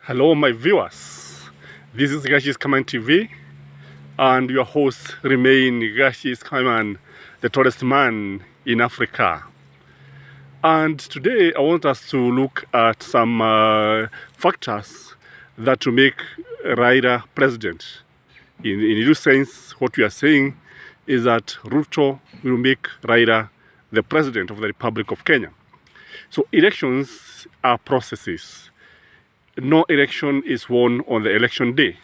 Hello my viewers, this is Gashis Kaman TV and your host remain Gashis Kaman, the tallest man in Africa. And today I want us to look at some factors that will make Raila president. In this sense, what we are saying is that Ruto will make Raila the president of the Republic of Kenya. So elections are processes. No election is won on the election day.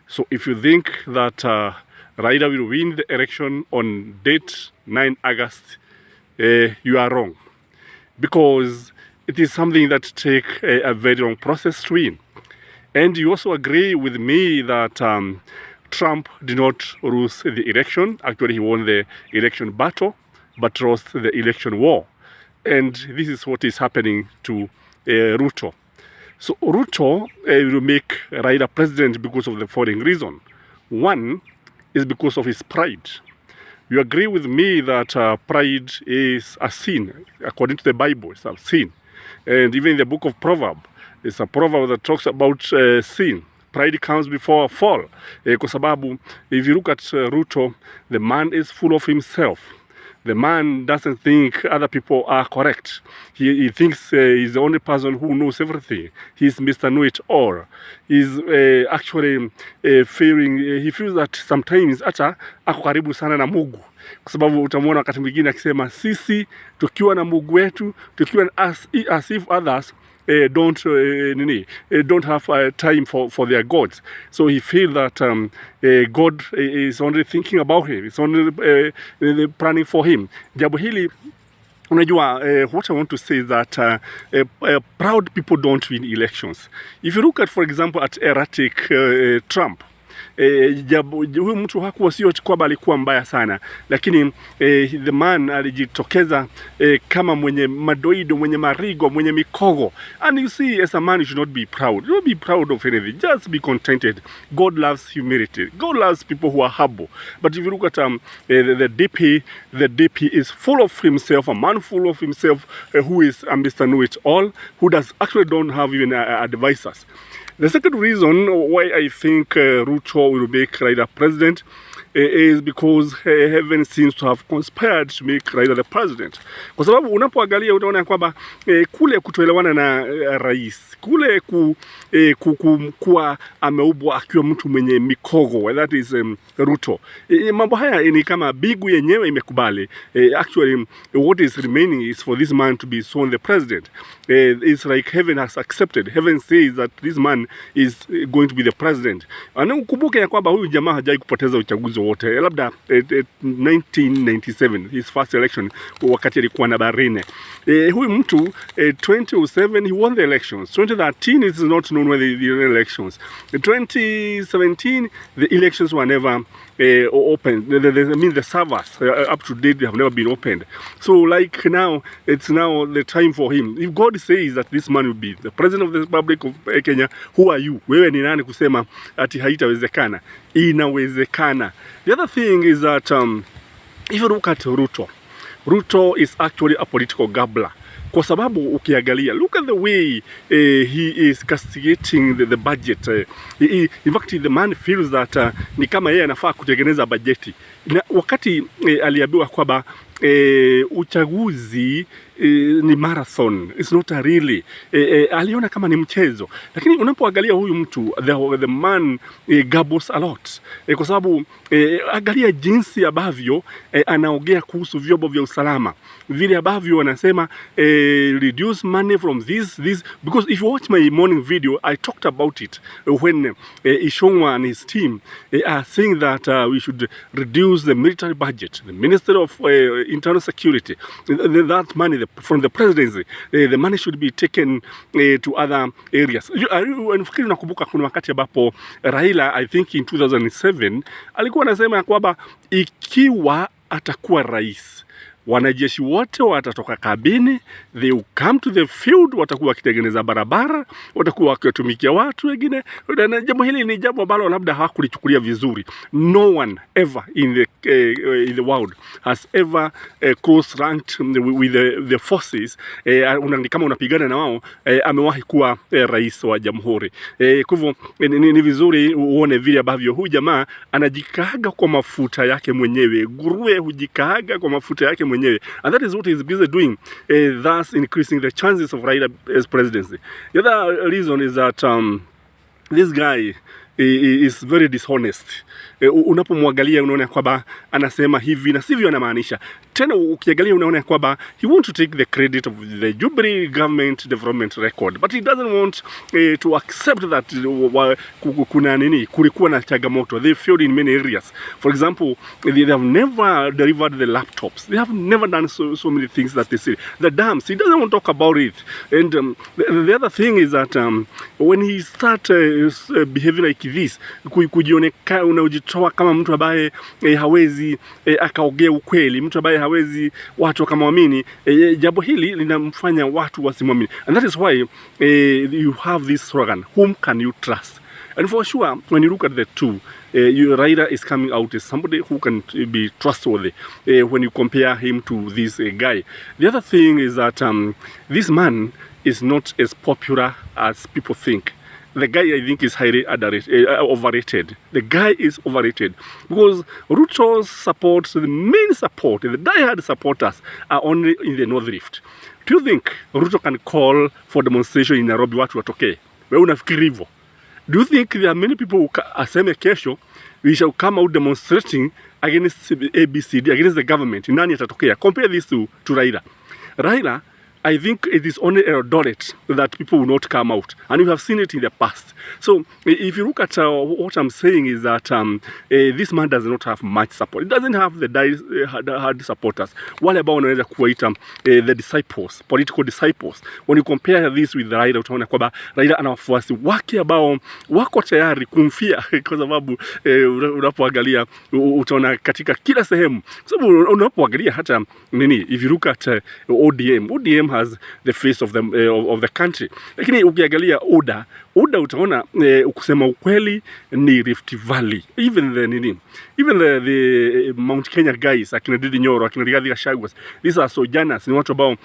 So if you think that Raila will win the election on date 9 August, you are wrong. Because it is something that takes a very long process to win. And you also agree with me that Trump did not lose the election. Actually, he won the election battle, but lost the election war. And this is what is happening to Ruto. So Ruto will make Raila president because of the following reason. One is because of his pride. You agree with me that pride is a sin. According to the Bible, it's a sin. And even in the book of Proverbs, it's a proverb that talks about sin. Pride comes before a fall. Kwa sababu, if you look at Ruto, the man is full of himself. The man doesn't think other people are correct. He thinks he's the only person who knows everything. He's Mr. Know-it-all. He's actually fearing, he feels that sometimes hata ako karibu sana na Mungu. Kwa sababu utamwona wakati mwingine akisema sisi tukiwa na Mungu wetu, tukiwa as if others don't have time for their gods. So he feels that God is only thinking about him. It's only planning for him. Jambo hili, unajua, what I want to say is that proud people don't win elections. If you look at, for example, at erratic Trump, huyu mtu hakuwa sio kwamba alikuwa mbaya sana, lakini the man alijitokeza kama mwenye madoido, mwenye marigo, mwenye mikogo. And you see, as a man you should not be proud. You don't be proud of anything. Just be contented. God loves humility. God loves people who are humble. But if you look at the DP is full of himself, a man full of himself who is a Mr. Know-it-all, who actually don't have even advisors. The second reason why I think Ruto will make Raila president is because heaven seems to have conspired to make Raila the president. Kwa sababu unapoangalia utaona kwamba kule kutoelewana na rais, kule kuwa ameubwa akiwa mtu mwenye mikogo, that is Ruto. Mambo haya ni kama bigu yenyewe imekubali. Actually, what is remaining is for this man to be sworn the president. It's like heaven has accepted. Heaven says that this man is going to be the president. Ukumbuke ya kwamba huyu jamaa hajai kupoteza uchaguzi wote. Labda 1997, his first election, wakati alikuwa na Barine. Huyu mtu 2007 he won the elections. 2013 it is not known whether the elections. 2017 the elections were never opened. The servers up to date, they have never been opened. So like now, it's now the time for him. If God says that this man will be the president of the Republic of Kenya, who are you? Wewe ni nani kusema ati haitawezekana? Inawezekana. The other thing is that if you look at Ruto is actually a political gambler. Kwa sababu ukiangalia, look at the way he is castigating the budget. In fact, the man feels that ni kama yeye anafaa kutengeneza bajeti. Na wakati aliambiwa kwamba uchaguzi ni marathon, it's not a really, aliona kama ni mchezo. Lakini unapoangalia huyu mtu, the man gabbles a lot. Kwa sababu angalia jinsi ambavyo anaongea kuhusu vyombo vya usalama. Vile ambavyo anasema reduce money from this, because if you watch my morning video, I talked about it when Ishongwa and his team are saying that we should reduce the military budget, the Minister of Internal Security, that money from the presidency, the money should be taken to other areas. Nafikiri nakumbuka kuna wakati ambapo Raila, I think in 2007, alikuwa anasema kwamba ikiwa atakuwa rais, Wanajeshi wote watatoka kabini, they will come to the field, watakuwa wakitengeneza barabara, watakuwa wakiwatumikia watu wengine. Na jambo hili ni jambo ambalo labda hawakulichukulia vizuri. No one ever in the world has ever cross ranked with the forces. Kama unapigana na wao, amewahi kuwa rais wa jamhuri. Kwa hivyo ni vizuri uone vile ambavyo huyu jamaa anajikaaga kwa mafuta yake mwenyewe. Nguruwe hujikaaga kwa mafuta yake mwenyewe, and that is what he is busy doing, thus increasing the chances of Raila's presidency. The other reason is that this guy is very dishonest. Unapomwangalia unaona kwamba anasema hivi na sivyo anamaanisha. Tena ukiangalia unaona kwamba he want to take the credit of the Jubilee government development record, but he doesn't want to accept that kuna nini, kulikuwa na changamoto. They failed in many areas. For example, they have never delivered the laptops. They have never done so many things that they say. The dams, he doesn't want to talk about it. And the other thing is that when he start behaving like this, kujioneka unajitoa kama mtu ambaye hawezi akaongea ukweli, mtu ambaye hawezi watu wakamwamini, jambo hili linamfanya watu wasimwamini. And that is why you have this slogan, whom can you trust? And for sure, when you look at the two, Raila is coming out as somebody who can be trustworthy when you compare him to this guy. The other thing is that this man is not as popular as people think. The guy, I think, is highly overrated. The guy is overrated because Ruto's support, the main support, the die-hard supporters are only in the North Rift. Do you think Ruto can call for demonstration in Nairobi watu watoke? Wewe unafikiri hivyo? Do you think there are many people who aseme kesho we shall come out demonstrating against ABCD, against the government? Nani atatokea? Compare this to Raila. Raila, I think it is only Eldoret that people will not come out, and we have seen it in the past. So if you look at what I'm saying is that this man does not have much support. It doesn't have the hard supporters. Wale ambao wanaweza kuwaita the disciples, political disciples. When you compare this with Raila, utaona kwamba Raila ana wafuasi wake ambao wako tayari kumfia kwa sababu unapoangalia utaona katika kila sehemu. Sababu unapoangalia hata nini, if you look at ODM has the face of the country. Lakini ukiangalia UDA utaona kusema ukweli ni Rift Valley. Even the Mount Kenya guys, akina Didi Nyoro, akina Rigathi Gachagua, these are sojourners, ni watu ambao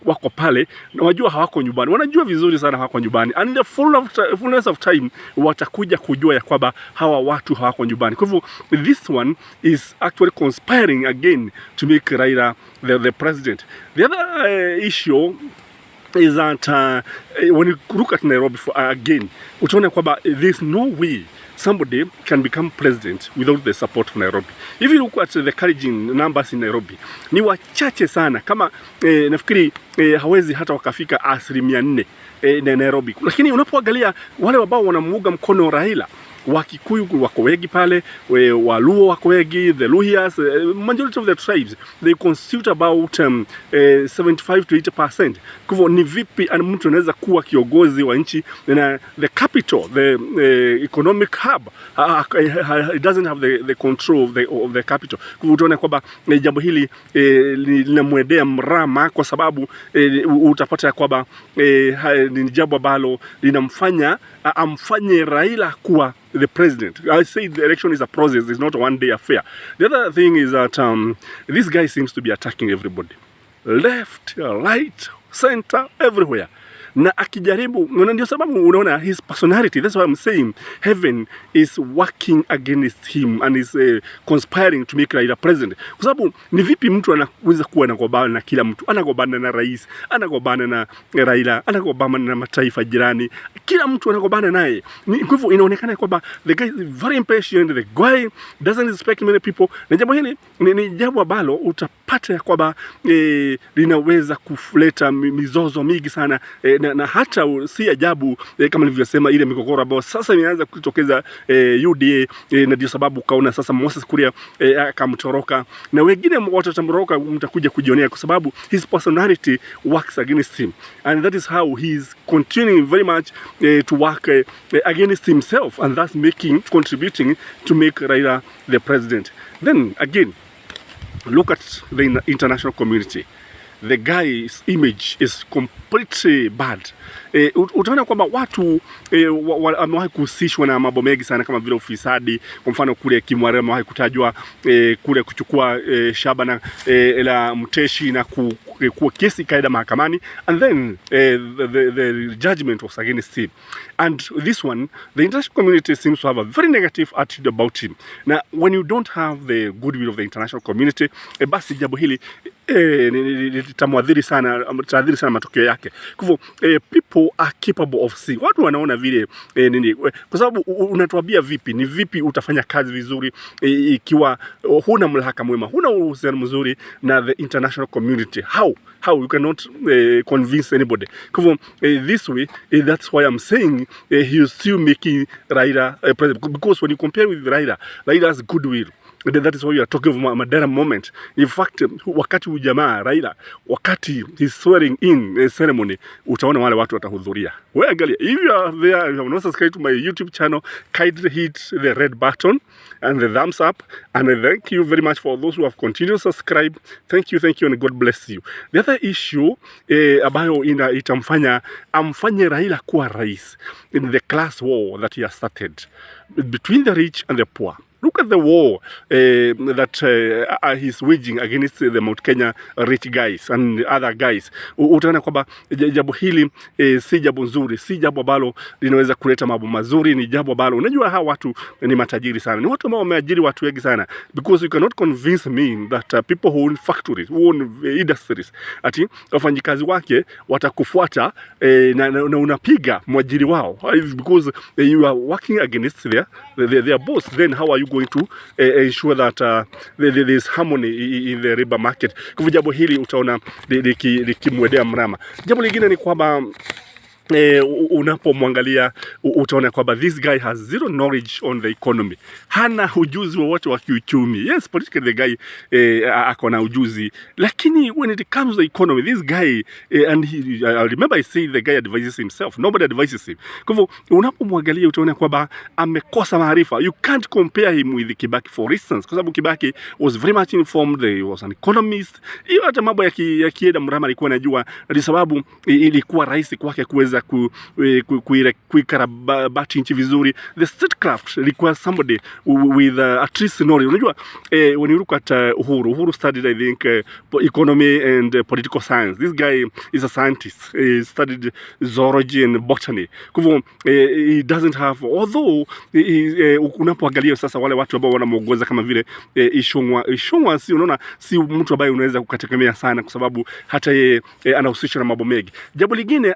wako pale na wajua hawako nyumbani. Wanajua vizuri sana hawako nyumbani. And the fullness of time watakuja kujua ya kwamba hawa watu hawako nyumbani. Kwa hivyo this one is actually conspiring again to make Raila the president. The other issue is that when you look at Nairobi again, utaona kwamba there's no way somebody can become president without the support of Nairobi. If you look at the encouraging numbers in Nairobi, ni wachache sana. Kama nafikiri hawezi hata wakafika 4% na Nairobi. Lakini unapoangalia wale ambao wanamuunga mkono Raila, Wakikuyu wako wengi pale, Waluo wako wengi, the Luhyas, majority of the tribes, they constitute about 75 to 80%. Kwa hivyo ni vipi mtu anaweza kuwa kiongozi wa nchi na the capital, the economic hub, it doesn't have the control of the capital. Kwa hivyo utaona kwamba jambo hili linamwendea mrama, kwa sababu utapata kwamba ni jambo ambalo linamfanya amfanye Raila kuwa the president. I say the election is a process, it's not a one-day affair. The other thing is that this guy seems to be attacking everybody, left, right, center, everywhere. Na akijaribu, ndio sababu unaona his personality, that's why I'm saying heaven is working against him and is conspiring to make Raila president. Kwa sababu ni vipi mtu anaweza kuwa anagombana na kila mtu? Anagombana na rais, anagombana na Raila, anagombana na mataifa jirani, kila mtu anagombana naye. Kwa hivyo inaonekana kwamba the guy is very impatient, the guy doesn't respect many people. Na jambo hili ni jambo ambalo utapata kwamba linaweza kuleta mizozo mingi sana, na hata si ajabu kama nilivyosema ile migogoro ambayo sasa imeanza kutokeza UDA, na ndio sababu kaona sasa Moses Kuria akamtoroka na wengine watamtoroka, mtakuja kujionea, kwa sababu his personality works against him, and that is how he is continuing very much to work against himself, and thus contributing to make Raila the president. Then again, look at the international community. The guy's image is completely bad. Utaona kwamba watu wamewahi kuhusishwa na mambo mengi sana kama vile ufisadi. Kwa mfano kule Kimware amewahi kutajwa kule kuchukua shamba na la mteshi na kuwa kesi kaida mahakamani, and then the judgment was against him. And this one, the international community seems to have a very negative attitude about him. Now, when you don't have the goodwill of the international community, basi jambo hili litamwadhiri sana matokeo yake. Kwa hivyo people are capable of seeing. Watu wanaona vile nini, kwa sababu unatuambia vipi, ni vipi utafanya kazi vizuri ikiwa huna mlahaka mwema, huna uhusiano mzuri na the international community. How you cannot convince anybody. Kwa hivyo this way, that's why I'm saying he is still making Raila president, because when you compare with Raila's goodwill, that is why you are talking of Madera moment. In fact, wakati ujamaa Raila, wakati his swearing in ceremony, utaona wale watu watahudhuria. Wewe angalia, if you are there, you have not subscribed to my YouTube channel, kindly hit the red button and the thumbs up, and I thank you very much for those who have continued to subscribe. Thank you, and God bless you. The other issue ambayo itamfanya amfanye Raila kuwa rais in the class war that he has started between the rich and the poor. Look at the war that he's waging against the Mount Kenya rich guys and other guys. Utaona kwamba jambo hili si jambo nzuri, si jambo ambalo linaweza kuleta mambo mazuri, ni jambo ambalo unajua hawa watu ni matajiri sana. Ni watu ambao wameajiri watu wengi sana, because you cannot convince me that people who own factories, who own industries, ati wafanyikazi wake watakufuata na unapiga mwajiri wao, because you are working against their boss. Then how are you going to ensure that there is harmony in the labor market? Kwa jambo hili utaona likimwedea mrama. Jambo lingine ni kwamba unapomwangalia utaona kwamba this guy has zero knowledge on the economy. Hana ujuzi wowote wa kiuchumi. Yes, politically the guy ako na ujuzi, lakini when it comes to the economy, this guy and I remember I said the guy advises himself, nobody advises him. Kwa hivyo unapomwangalia utaona kwamba amekosa maarifa. You can't compare him with Kibaki, for instance, kwa sababu Kibaki was very much informed, he was an economist. Hiyo hata mambo ya kieda mrama alikuwa anajua, na sababu ilikuwa rahisi kwake kuweza kuikarabati nchi vizuri. The statecraft requires somebody with at least knowledge. Unajua when you look at Uhuru studied, I think, economy and political science. This guy is a scientist. He studied zoology and botany. Kwa hivyo he doesn't have, although unapoangalia sasa wale watu ambao wanamuongoza kama vile Ishongwa, si unaona, si mtu ambaye unaweza kukategemea sana, kwa sababu hata yeye anahusishwa na mambo mengi. Jambo lingine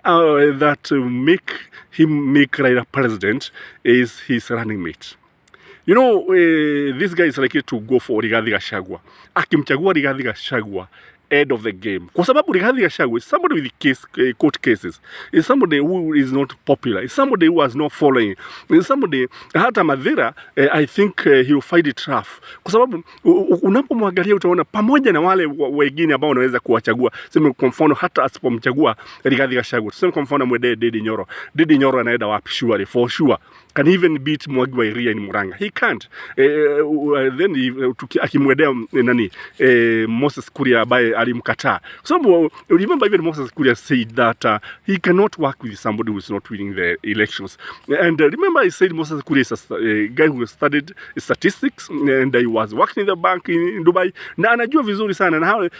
that make Raila president is his running mate. You know, this guy is likely to go for Rigathi Gachagua. Akimchagua Rigathi Gachagua, end of the game. Kwa sababu Rigathi Gachagua is somebody with court cases. Is somebody who is not popular. Is somebody who has no following. Is somebody, hata Madhira, I think he will find it rough. Kwa sababu unapomwangalia utaona pamoja na wale wengine ambao wanaweza kuwachagua. Sema kwa mfano hata asipomchagua Rigathi Gachagua. Tuseme kwa mfano Dede Nyoro. Dede Nyoro anaenda wapi? Surely, for sure. Can even beat Mwangi wa Iria in Murang'a. He can't. Then akimwedea nani Moses Kuria ambaye alimkataa. So remember, even Moses Kuria said that he cannot work with somebody who is not winning the elections. And remember, I said Moses Kuria is a guy who studied statistics and he was working in the bank in Dubai. Na anajua vizuri sana, na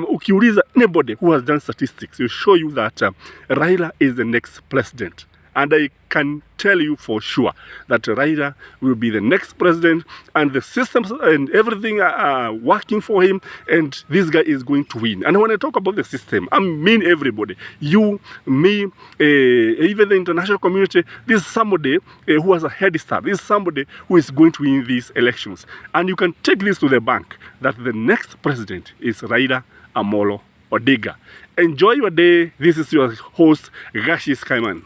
ukiuliza anybody who has done statistics, will show you that Raila is the next president. And I can tell you for sure that Raila will be the next president, and the systems and everything are working for him, and this guy is going to win. And when I talk about the system, I mean everybody. You, me, even the international community. This is somebody who has a head start. This is somebody who is going to win these elections. And you can take this to the bank that the next president is Raila Amolo Odinga. Enjoy your day. This is your host, Gashis Kaiman.